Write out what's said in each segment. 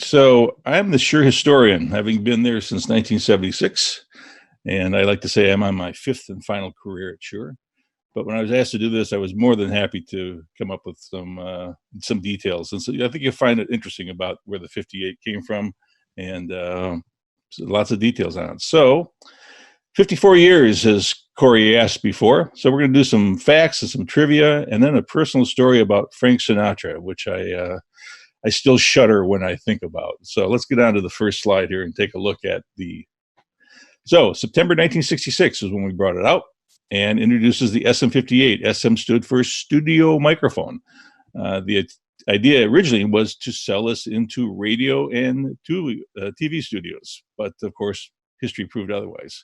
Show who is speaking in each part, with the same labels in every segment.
Speaker 1: So I'm the Shure historian, having been there since 1976. And I like to say I'm on my fifth and final career at Shure. But when I was asked to do this, I was more than happy to come up with some details. And so I think you'll find it interesting about where the 58 came from, and so lots of details on it. So 54 years, as Corey asked before. So we're going to do some facts and some trivia, and then a personal story about Frank Sinatra, which I still shudder when I think about. So let's get on to the first slide here and take a look at So September 1966 is when we brought it out and introduces the SM58. SM stood for studio microphone. The idea originally was to sell this into radio and to TV studios, but of course, history proved otherwise.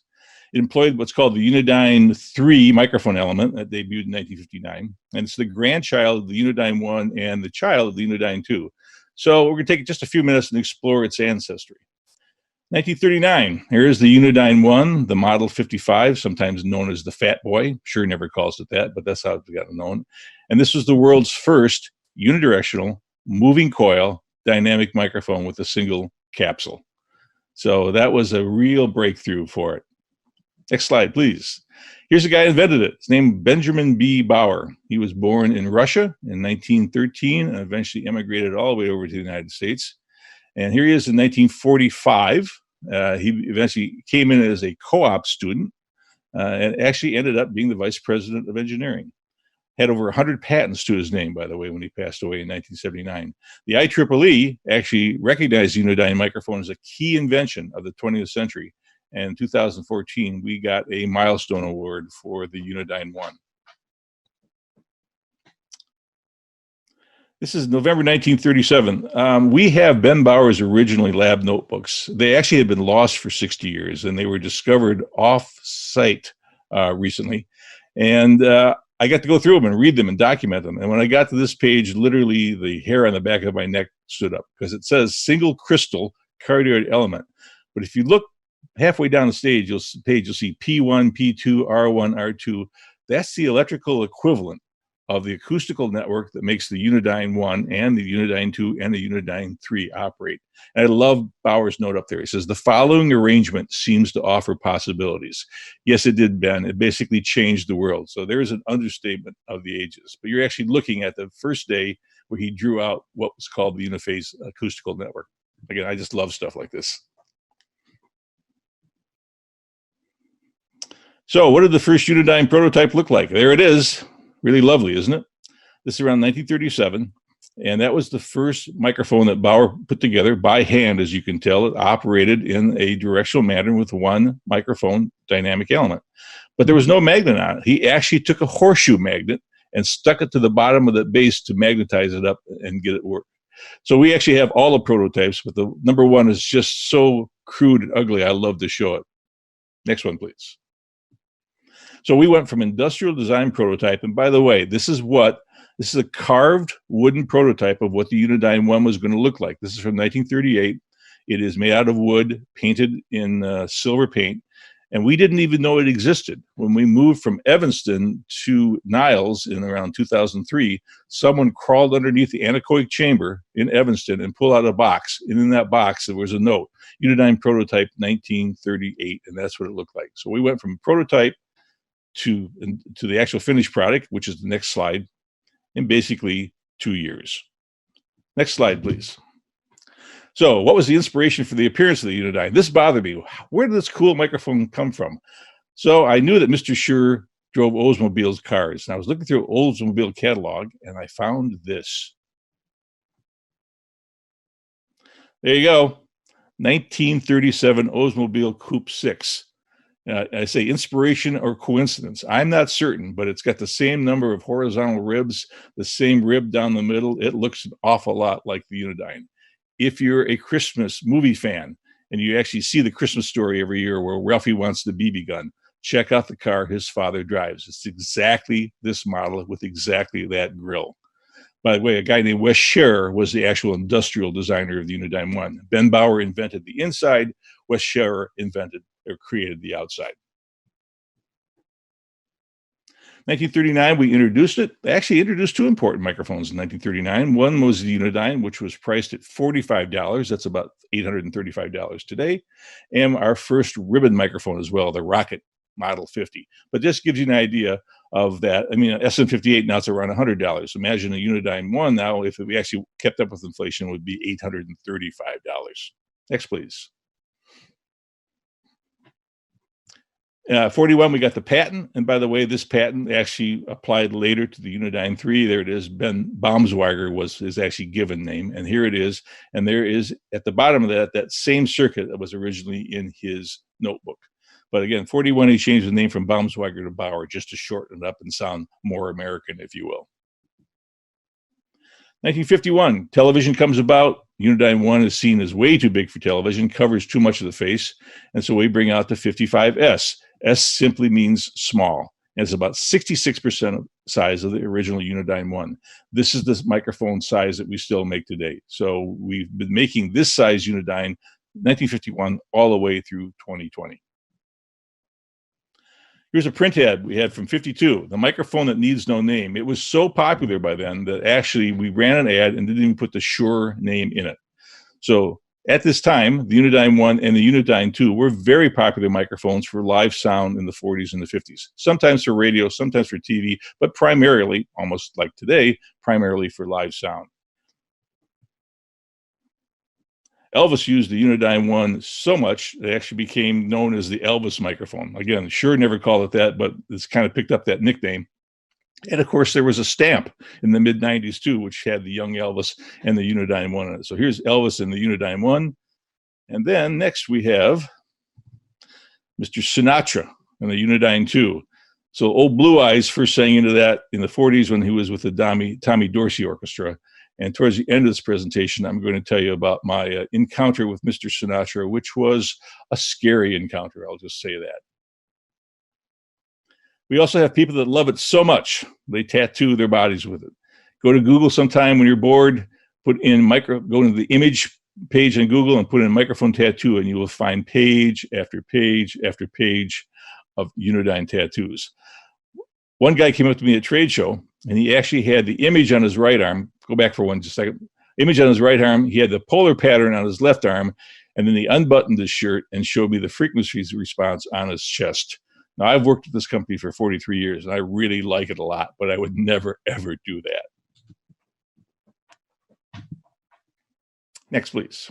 Speaker 1: It employed what's called the Unidyne III microphone element that debuted in 1959, and it's the grandchild of the Unidyne I and the child of the Unidyne II. So we're going to take just a few minutes and explore its ancestry. 1939, here's the Unidyne I, the Model 55, sometimes known as the Fat Boy. Sure never calls it that, but that's how it got known. And this was the world's first unidirectional, moving coil, dynamic microphone with a single capsule. So that was a real breakthrough for it. Next slide, please. Here's the guy who invented it. His name Benjamin B. Bauer. He was born in Russia in 1913 and eventually emigrated all the way over to the United States. And here he is in 1945. He eventually came in as a co-op student and actually ended up being the vice president of engineering. Had over 100 patents to his name, by the way, when he passed away in 1979. The IEEE actually recognized the Unidyne microphone as a key invention of the 20th century. And in 2014, we got a milestone award for the Unidyne I. This is November 1937. We have Ben Bauer's originally lab notebooks. They actually had been lost for 60 years, and they were discovered off-site recently. And I got to go through them and read them and document them. And when I got to this page, literally the hair on the back of my neck stood up because it says single crystal cardioid element. But if you look halfway down the page, you'll see P1, P2, R1, R2. That's the electrical equivalent of the acoustical network that makes the Unidyne I and the Unidyne II and the Unidyne III operate. And I love Bauer's note up there. He says, the following arrangement seems to offer possibilities. Yes, it did, Ben. It basically changed the world. So there is an understatement of the ages. But you're actually looking at the first day where he drew out what was called the uniphase acoustical network. Again, I just love stuff like this. So what did the first Unidyne prototype look like? There it is. Really lovely, isn't it? This is around 1937, and that was the first microphone that Bauer put together by hand, as you can tell. It operated in a directional manner with one microphone dynamic element. But there was no magnet on it. He actually took a horseshoe magnet and stuck it to the bottom of the base to magnetize it up and get it work. So we actually have all the prototypes, but the number one is just so crude and ugly, I love to show it. Next one, please. So we went from industrial design prototype, and by the way, this is a carved wooden prototype of what the Unidyne I was going to look like. This is from 1938. It is made out of wood, painted in silver paint, and we didn't even know it existed. When we moved from Evanston to Niles in around 2003, someone crawled underneath the anechoic chamber in Evanston and pulled out a box, and in that box there was a note, Unidyne prototype 1938, and that's what it looked like. So we went from prototype to the actual finished product, which is the next slide, in basically 2 years. Next slide, please. So what was the inspiration for the appearance of the Unidyne? This bothered me. Where did this cool microphone come from? So I knew that Mr. Shure drove Oldsmobile cars, and I was looking through Oldsmobile catalog, and I found this. There you go, 1937 Oldsmobile Coupe 6. I say inspiration or coincidence. I'm not certain, but it's got the same number of horizontal ribs, the same rib down the middle. It looks an awful lot like the Unidyne. If you're a Christmas movie fan and you actually see the Christmas Story every year where Ralphie wants the BB gun, check out the car his father drives. It's exactly this model with exactly that grille. By the way, a guy named Wes Scher was the actual industrial designer of the Unidyne I. Ben Bauer invented the inside. Wes Scher invented or created the outside. 1939, we introduced it. They actually introduced two important microphones in 1939. One was the Unidyne, which was priced at $45. That's about $835 today. And our first ribbon microphone as well, the Rocket Model 50. But this gives you an idea of that. I mean, an SM58 now it's around $100. Imagine a Unidyne 1 now, if we actually kept up with inflation, would be $835. Next, please. 41, we got the patent. And by the way, this patent actually applied later to the Unidyne III. There it is. Ben Baumsweiger was his actually given name. And here it is. And there is at the bottom of that same circuit that was originally in his notebook. But again, 41, he changed the name from Baumsweiger to Bauer just to shorten it up and sound more American, if you will. 1951, television comes about. Unidyne 1 is seen as way too big for television, covers too much of the face. And so we bring out the 55S. S simply means small. And it's about 66% size of the original Unidyne 1. This is the microphone size that we still make today. So we've been making this size Unidyne 1951 all the way through 2020. Here's a print ad we had from 52, the microphone that needs no name. It was so popular by then that actually we ran an ad and didn't even put the Shure name in it. So at this time, the Unidyne 1 and the Unidyne II were very popular microphones for live sound in the 40s and the 50s. Sometimes for radio, sometimes for TV, but primarily, almost like today, primarily for live sound. Elvis used the Unidyne 1 so much, it actually became known as the Elvis microphone. Again, Shure never called it that, but it's kind of picked up that nickname. And of course, there was a stamp in the mid-90s too, which had the young Elvis and the Unidyne 1 in it. So here's Elvis and the Unidyne 1. And then next we have Mr. Sinatra and the Unidyne 2. So old Blue Eyes first sang into that in the 40s when he was with the Tommy Dorsey Orchestra. And towards the end of this presentation, I'm going to tell you about my encounter with Mr. Sinatra, which was a scary encounter. I'll just say that. We also have people that love it so much, they tattoo their bodies with it. Go to Google sometime when you're bored, go to the image page in Google and put in microphone tattoo, and you will find page after page after page of Unidyne tattoos. One guy came up to me at a trade show, and he actually had the image on his right arm. Go back for just a second. Image on his right arm. He had the polar pattern on his left arm, and then he unbuttoned his shirt and showed me the frequency response on his chest. Now, I've worked at this company for 43 years, and I really like it a lot, but I would never, ever do that. Next, please.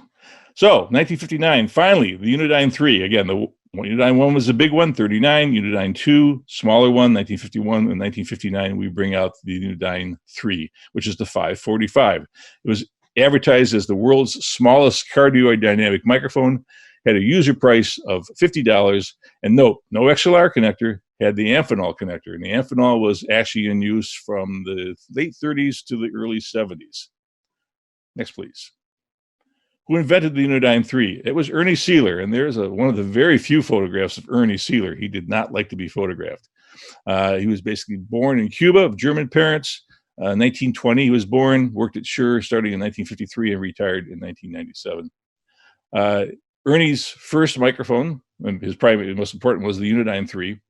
Speaker 1: So, 1959, finally, the Unidyne III. Again, the Unidyne 1 was the big one, 39. Unidyne 2, smaller one, 1951. And 1959, we bring out the Unidyne III, which is the 545. It was advertised as the world's smallest cardioidynamic microphone, had a user price of $50, and note, no XLR connector, had the Amphenol connector. And the Amphenol was actually in use from the late 30s to the early 70s. Next, please. Who invented the Unidyne III? It was Ernie Seeler, and there's one of the very few photographs of Ernie Seeler. He did not like to be photographed. He was basically born in Cuba of German parents. 1920 he was born, worked at Shure starting in 1953 and retired in 1997. Ernie's first microphone, and his primary, most important, was the Unidyne III.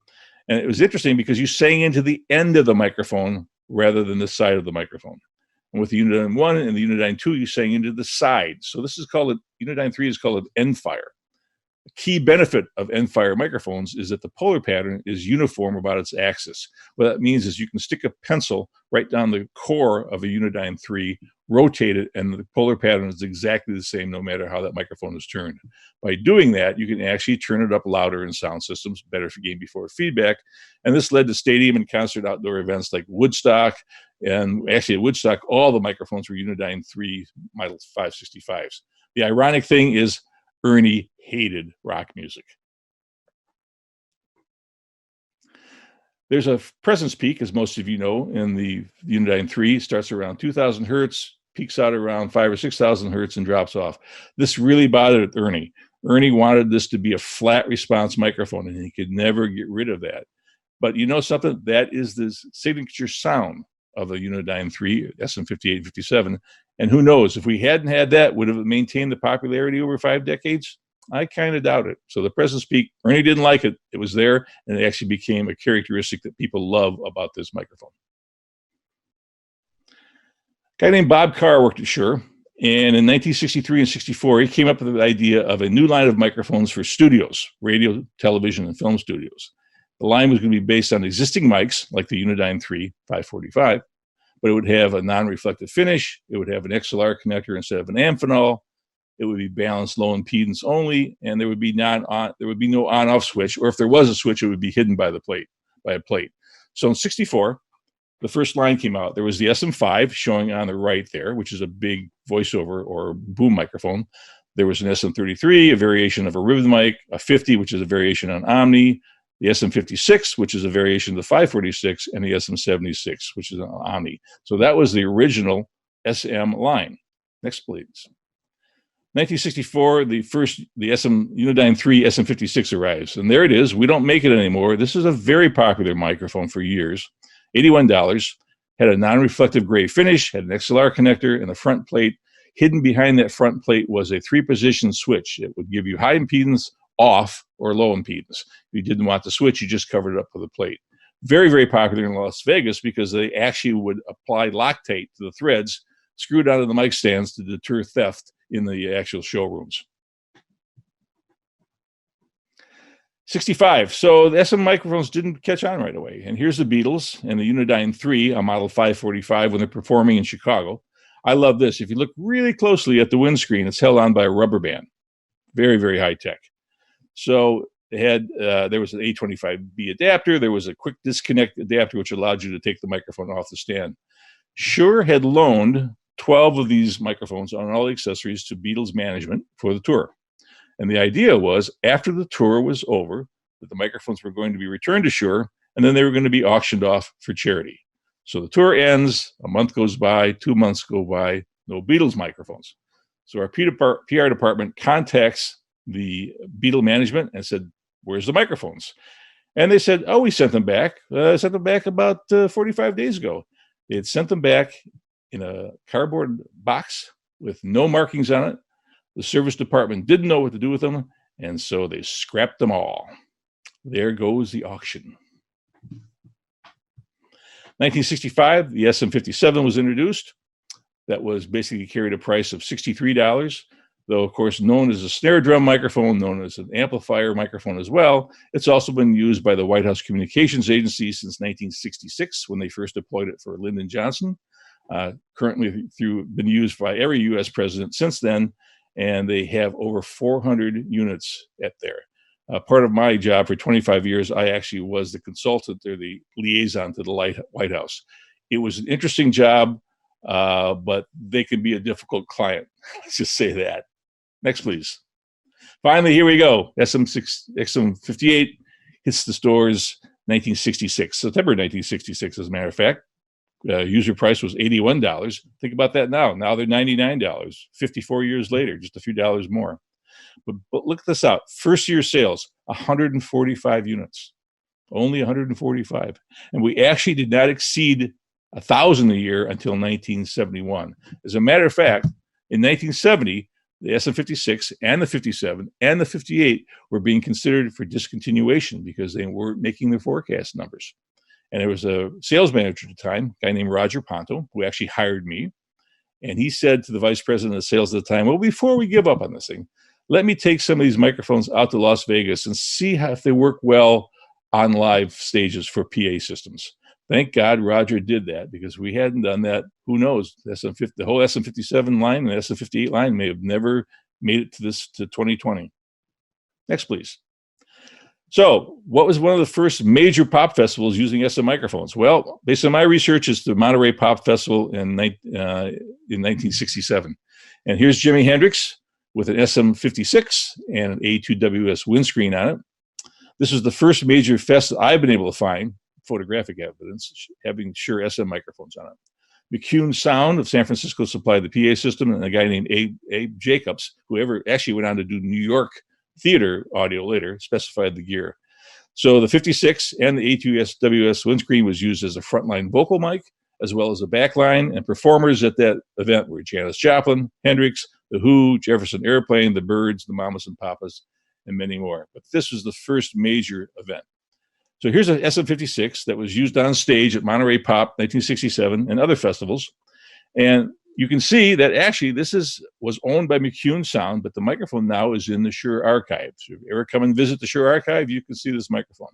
Speaker 1: And it was interesting because you sang into the end of the microphone rather than the side of the microphone. And with the Unidyne 1 and the Unidyne 2, you sang into the side. So this is called, Unidyne 3 is called an end fire. A key benefit of end fire microphones is that the polar pattern is uniform about its axis. What that means is you can stick a pencil right down the core of a Unidyne 3, rotate it, and the polar pattern is exactly the same no matter how that microphone is turned. By doing that, you can actually turn it up louder in sound systems, better for gain before feedback. And this led to stadium and concert outdoor events like Woodstock. And actually at Woodstock, all the microphones were Unidyne 3 Model 565s. The ironic thing is Ernie hated rock music. There's a presence peak, as most of you know, in the Unidyne 3. It starts around 2,000 hertz, peaks out around 5,000 or 6,000 hertz, and drops off. This really bothered Ernie. Ernie wanted this to be a flat response microphone, and he could never get rid of that. But you know something? That is the signature sound of the Unidyne 3, SM58 and 57. And who knows, if we hadn't had that, would have it maintained the popularity over 5 decades? I kind of doubt it. So the President's Peak, Ernie didn't like it. It was there, and it actually became a characteristic that people love about this microphone. A guy named Bob Carr worked at Shure, and in 1963 and 64, he came up with the idea of a new line of microphones for studios, radio, television, and film studios. The line was going to be based on existing mics, like the Unidyne III 545, but it would have a non-reflective finish. It would have an XLR connector instead of an Amphenol. It would be balanced low impedance only, and there would be no on-off switch, or if there was a switch, it would be hidden by a plate. So in 64, the first line came out. There was the SM5 showing on the right there, which is a big voiceover or boom microphone. There was an SM33, a variation of a ribbon mic, a 50, which is a variation on Omni, the SM56, which is a variation of the 546, and the SM76, which is an Omni. So that was the original SM line. Next, please. 1964, the Unidyne III SM56 arrives, and there it is. We don't make it anymore. This is a very popular microphone for years. $81, had a non-reflective gray finish, had an XLR connector, and the front plate. Hidden behind that front plate was a 3-position switch. It would give you high impedance, off, or low impedance. If you didn't want the switch, you just covered it up with a plate. Very, very popular in Las Vegas because they actually would apply Loctite to the threads, screwed onto the mic stands to deter theft in the actual showrooms. 65. So the SM microphones didn't catch on right away. And here's the Beatles and the Unidyne III, a model 545, when they're performing in Chicago. I love this. If you look really closely at the windscreen, it's held on by a rubber band. Very, very high tech. So they had there was an A25B adapter. There was a quick disconnect adapter, which allowed you to take the microphone off the stand. Shure had loaned 12 of these microphones on all the accessories to Beatles management for the tour. And the idea was, after the tour was over, that the microphones were going to be returned to Shure, and then they were going to be auctioned off for charity. So the tour ends, a month goes by, 2 months go by, no Beatles microphones. So our PR department contacts the Beatle management and said, where's the microphones? And they said, oh, we sent them back. Sent them back about 45 days ago. They had sent them back in a cardboard box with no markings on it. The service department didn't know what to do with them, and so they scrapped them all. There goes the auction. 1965, the SM57 was introduced. That was basically carried a price of $63, though, of course, known as a snare drum microphone, known as an amplifier microphone as well. It's also been used by the White House Communications Agency since 1966, when they first deployed it for Lyndon Johnson. Currently been used by every U.S. president since then, and they have over 400 units at there. Part of my job for 25 years, I actually was the consultant or the liaison to the White House. It was an interesting job, but they can be a difficult client. Let's just say that. Next, please. Finally, here we go. SM58 hits the stores 1966, September 1966, as a matter of fact. User price was $81. Think about that now. Now they're $99, 54 years later, just a few dollars more. But look this out. First year sales, 145 units. Only 145. And we actually did not exceed 1,000 a year until 1971. As a matter of fact, in 1970, the SM56 and the 57 and the 58 were being considered for discontinuation because they weren't making their forecast numbers. And there was a sales manager at the time, a guy named Roger Ponto, who actually hired me. And he said to the vice president of sales at the time, well, before we give up on this thing, let me take some of these microphones out to Las Vegas and see if they work well on live stages for PA systems. Thank God Roger did that, because we hadn't done that. Who knows? The whole SM57 line and the SM58 line may have never made it to 2020. Next, please. So what was one of the first major pop festivals using SM microphones? Well, based on my research, it's the Monterey Pop Festival in 1967. And here's Jimi Hendrix with an SM56 and an A2WS windscreen on it. This is the first major fest I've been able to find, photographic evidence, having Shure SM microphones on it. McCune Sound of San Francisco supplied the PA system, and a guy named Abe Jacobs, who actually went on to do New York theater audio later, specified the gear. So the 56 and the A2WS windscreen was used as a frontline vocal mic, as well as a backline, and performers at that event were Janis Joplin, Hendrix, the Who, Jefferson Airplane, the Byrds, the Mamas and Papas, and many more. But this was the first major event. So here's an SM56 that was used on stage at Monterey Pop 1967 and other festivals. And you can see that actually this was owned by McCune Sound, but the microphone now is in the Shure archive. So if you ever come and visit the Shure archive, you can see this microphone.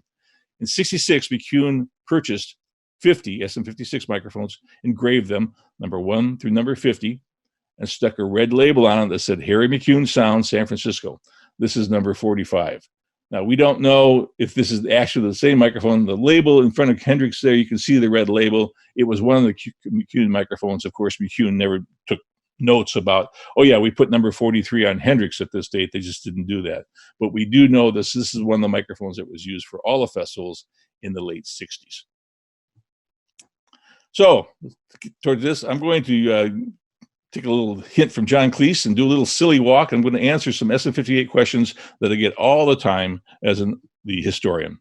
Speaker 1: In 66, McCune purchased 50 SM56 microphones, engraved them, number 1 through number 50, and stuck a red label on it that said Harry McCune Sound, San Francisco. This is number 45. Now, we don't know if this is actually the same microphone. The label in front of Hendrix there, you can see the red label. It was one of the McCune microphones. Of course, McCune never took notes about, oh yeah, we put number 43 on Hendrix at this date. They just didn't do that. But we do know this is one of the microphones that was used for all the festivals in the late 60s. So, towards this, I'm going to take a little hint from John Cleese and do a little silly walk. I'm going to answer some SM58 questions that I get all the time as the historian.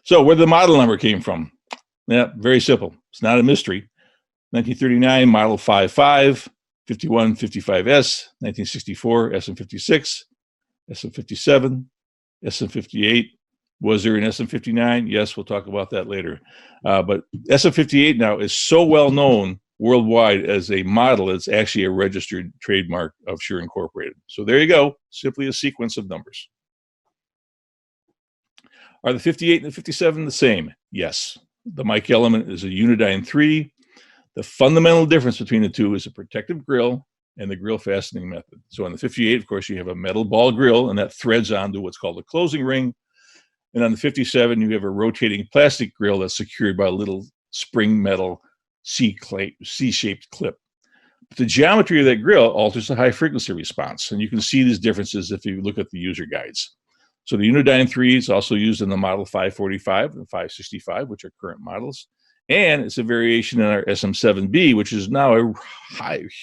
Speaker 1: So where the model number came from? Yeah, very simple. It's not a mystery. 1939, model 55, 51, 55S, 1964, SM56, SM57, SM58. Was there an SM59? Yes, we'll talk about that later. But SM58 now is so well known worldwide as a model, it's actually a registered trademark of Shure Incorporated. So there you go, simply a sequence of numbers. Are the 58 and the 57 the same? Yes. The mic element is a Unidyne III. The fundamental difference between the two is a protective grill and the grill fastening method. So on the 58, of course, you have a metal ball grill, and that threads onto what's called a closing ring. And on the 57, you have a rotating plastic grill that's secured by a little spring metal C-shaped clip. But the geometry of that grill alters the high frequency response. And you can see these differences if you look at the user guides. So the Unidyne III is also used in the model 545 and 565, which are current models. And it's a variation in our SM7B, which is now a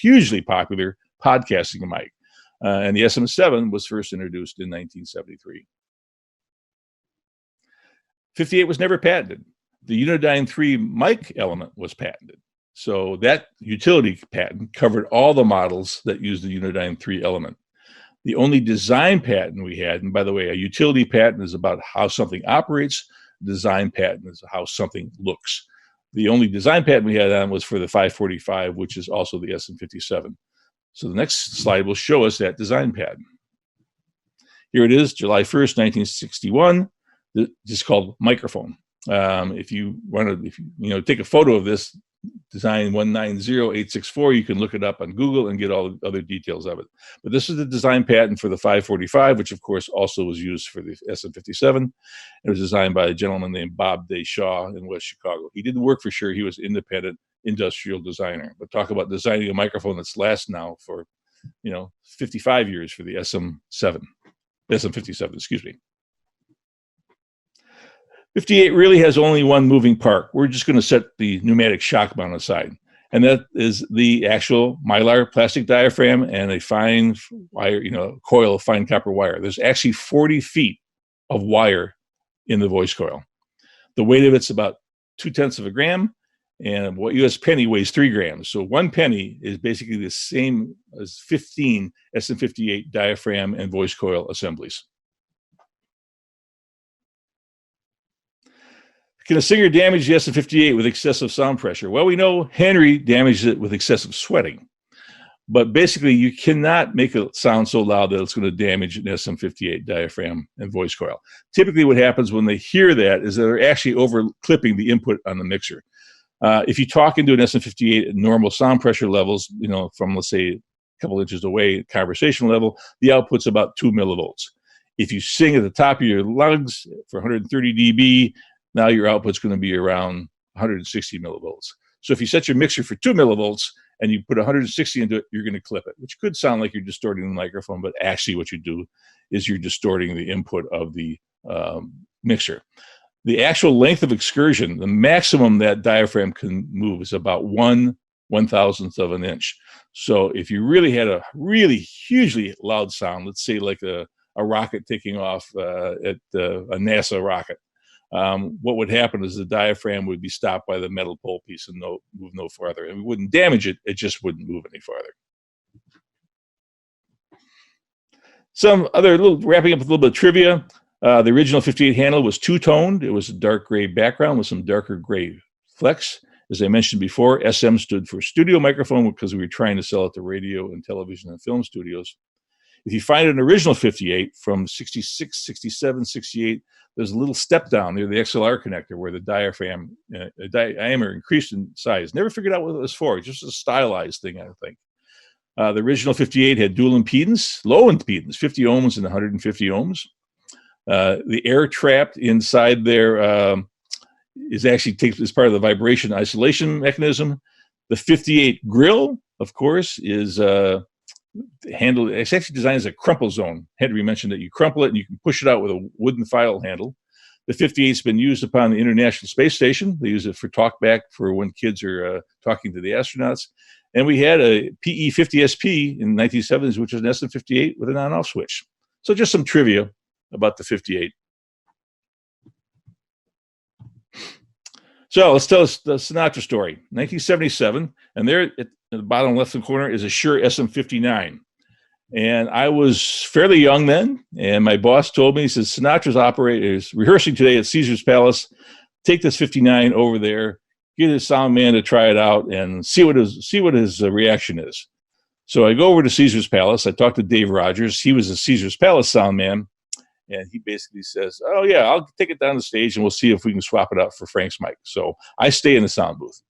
Speaker 1: hugely popular podcasting mic. And the SM7 was first introduced in 1973. 58 was never patented. The Unidyne III mic element was patented. So that utility patent covered all the models that used the Unidyne III element. The only design patent we had, and by the way, a utility patent is about how something operates. Design patent is how something looks. The only design patent we had on was for the 545, which is also the SM57. So the next slide will show us that design patent. Here it is, July 1st, 1961. Just called microphone. If you want to, take a photo of this, design 190864, you can look it up on Google and get all the other details of it. But this is the design patent for the 545, which of course also was used for the SM57. It was designed by a gentleman named Bob Day Shaw in West Chicago. He didn't work for Shure. He was independent industrial designer. But talk about designing a microphone that's last now for, 55 years for the SM57, excuse me. 58 really has only one moving part. We're just going to set the pneumatic shock mount aside. And that is the actual Mylar plastic diaphragm and a fine wire, coil of fine copper wire. There's actually 40 feet of wire in the voice coil. The weight of it's about 0.2 of a gram, and what US penny weighs 3 grams. So 1 penny is basically the same as 15 SM58 diaphragm and voice coil assemblies. Can a singer damage the SM58 with excessive sound pressure? Well, we know Henry damaged it with excessive sweating. But basically, you cannot make it sound so loud that it's going to damage an SM58 diaphragm and voice coil. Typically, what happens when they hear that is they're actually over-clipping the input on the mixer. If you talk into an SM58 at normal sound pressure levels, from, let's say, a couple inches away, conversation level, the output's about 2 millivolts. If you sing at the top of your lungs for 130 dB, now your output's going to be around 160 millivolts. So if you set your mixer for 2 millivolts and you put 160 into it, you're going to clip it, which could sound like you're distorting the microphone, but actually what you do is you're distorting the input of the mixer. The actual length of excursion, the maximum that diaphragm can move is about 1/1000th of an inch. So if you really had a really hugely loud sound, let's say like a rocket taking off at a NASA rocket, what would happen is the diaphragm would be stopped by the metal pole piece and move no farther. And we wouldn't damage it, it just wouldn't move any farther. Some other wrapping up with a little bit of trivia. The original 58 handle was two-toned. It was a dark gray background with some darker gray flecks. As I mentioned before, SM stood for studio microphone because we were trying to sell it to radio and television and film studios. If you find an original 58 from 66, 67, 68, there's a little step down near the XLR connector where the diaphragm diameter increased in size. Never figured out what it was for. Just a stylized thing, I think. The original 58 had dual impedance, low impedance, 50 ohms and 150 ohms. The air trapped inside there is part of the vibration isolation mechanism. The 58 grill, of course, is handled. It's actually designed as a crumple zone. Henry mentioned that you crumple it and you can push it out with a wooden file handle. The 58's been used upon the International Space Station. They use it for talkback for when kids are talking to the astronauts. And we had a PE50SP in the 1970s, which was an SM58 with an on-off switch. So just some trivia about the 58. So let's tell us the Sinatra story. 1977, and there at the bottom left-hand corner is a Shure SM59. And I was fairly young then, and my boss told me, he says, Sinatra's rehearsing today at Caesar's Palace. Take this 59 over there, get his sound man to try it out, and see what his reaction is. So I go over to Caesar's Palace. I talked to Dave Rogers. He was a Caesar's Palace sound man. And he basically says, oh, yeah, I'll take it down the stage and we'll see if we can swap it out for Frank's mic. So I stay in the sound booth.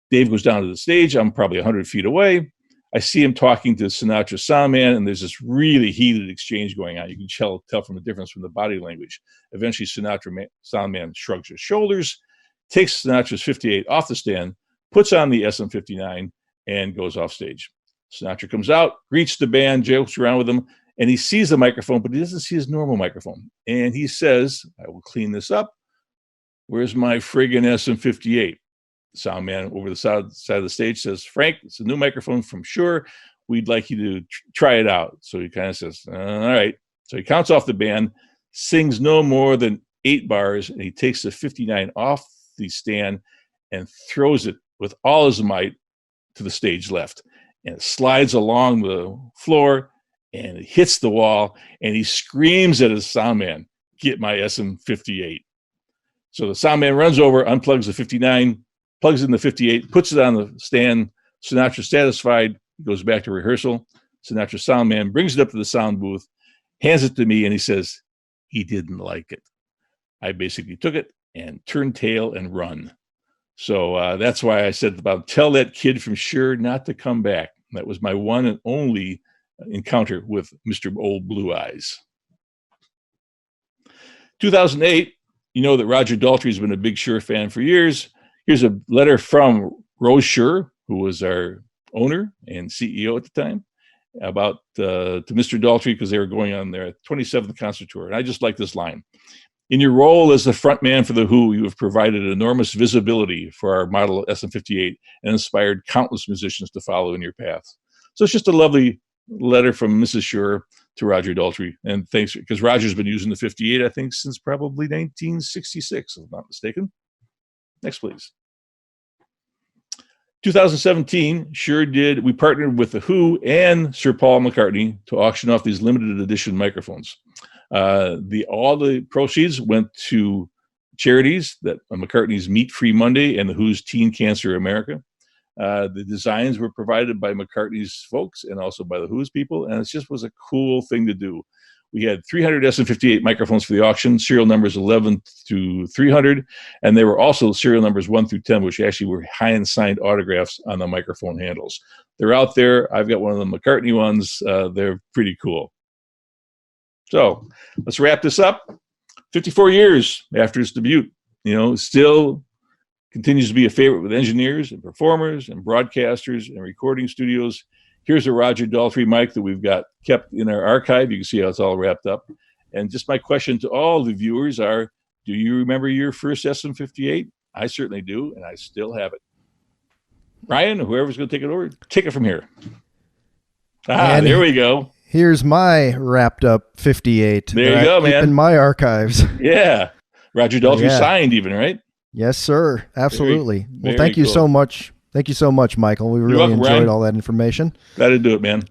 Speaker 1: Dave goes down to the stage. I'm probably 100 feet away. I see him talking to Sinatra's sound man, and there's this really heated exchange going on. You can tell from the difference from the body language. Eventually, sound man shrugs his shoulders, takes Sinatra's 58 off the stand, puts on the SM59, and goes off stage. Sinatra comes out, greets the band, jokes around with them, and he sees the microphone, but he doesn't see his normal microphone. And he says, I will clean this up. Where's my friggin' SM58? Sound man over the side of the stage says, Frank, it's a new microphone from Shure. We'd like you to try it out. So he kind of says, all right. So he counts off the band, sings no more than 8 bars, and he takes the 59 off the stand and throws it with all his might to the stage left. And it slides along the floor, and it hits the wall, and he screams at his sound man, get my SM58. So the sound man runs over, unplugs the 59, plugs in the 58, puts it on the stand. Sinatra's satisfied, goes back to rehearsal. Sinatra's sound man brings it up to the sound booth, hands it to me, and he says, he didn't like it. I basically took it and turned tail and run. So that's why I said about tell that kid from Shure not to come back. That was my one and only encounter with Mr. Old Blue Eyes. 2008, you know that Roger Daltrey has been a big Shure fan for years. Here's a letter from Rose Shure, who was our owner and CEO at the time, about to Mr. Daltrey because they were going on their 27th concert tour. And I just like this line. In your role as the front man for The Who, you have provided enormous visibility for our model SM58 and inspired countless musicians to follow in your path. So it's just a lovely letter from Mrs. Shure to Roger Daltrey. And thanks, because Roger's been using the 58, I think, since probably 1966, if I'm not mistaken. Next, please. 2017, we partnered with The Who and Sir Paul McCartney to auction off these limited edition microphones. All the proceeds went to charities that McCartney's Meat Free Monday and The Who's Teen Cancer America. The designs were provided by McCartney's folks and also by The Who's people, and it just was a cool thing to do. We had 300 SM58 microphones for the auction, serial numbers 11 to 300, and there were also serial numbers 1 through 10, which actually were hand signed autographs on the microphone handles. They're out there. I've got one of the McCartney ones. They're pretty cool. So let's wrap this up. 54 years after its debut, still continues to be a favorite with engineers and performers and broadcasters and recording studios. Here's a Roger Daltrey mic that we've got kept in our archive. You can see how it's all wrapped up. And just my question to all the viewers are, do you remember your first SM58? I certainly do, and I still have it. Ryan, whoever's going to take it over, take it from here. There we go.
Speaker 2: Here's my wrapped up 58.
Speaker 1: There you go, man.
Speaker 2: In my archives.
Speaker 1: Yeah. Roger Daltrey
Speaker 2: Yeah.
Speaker 1: signed even, right?
Speaker 2: Yes, sir. Absolutely. Well,
Speaker 1: very
Speaker 2: thank you
Speaker 1: cool.
Speaker 2: so much. Thank you so much, Michael. We really
Speaker 1: welcome,
Speaker 2: enjoyed
Speaker 1: Ryan.
Speaker 2: all that information.
Speaker 1: Glad to do it, man.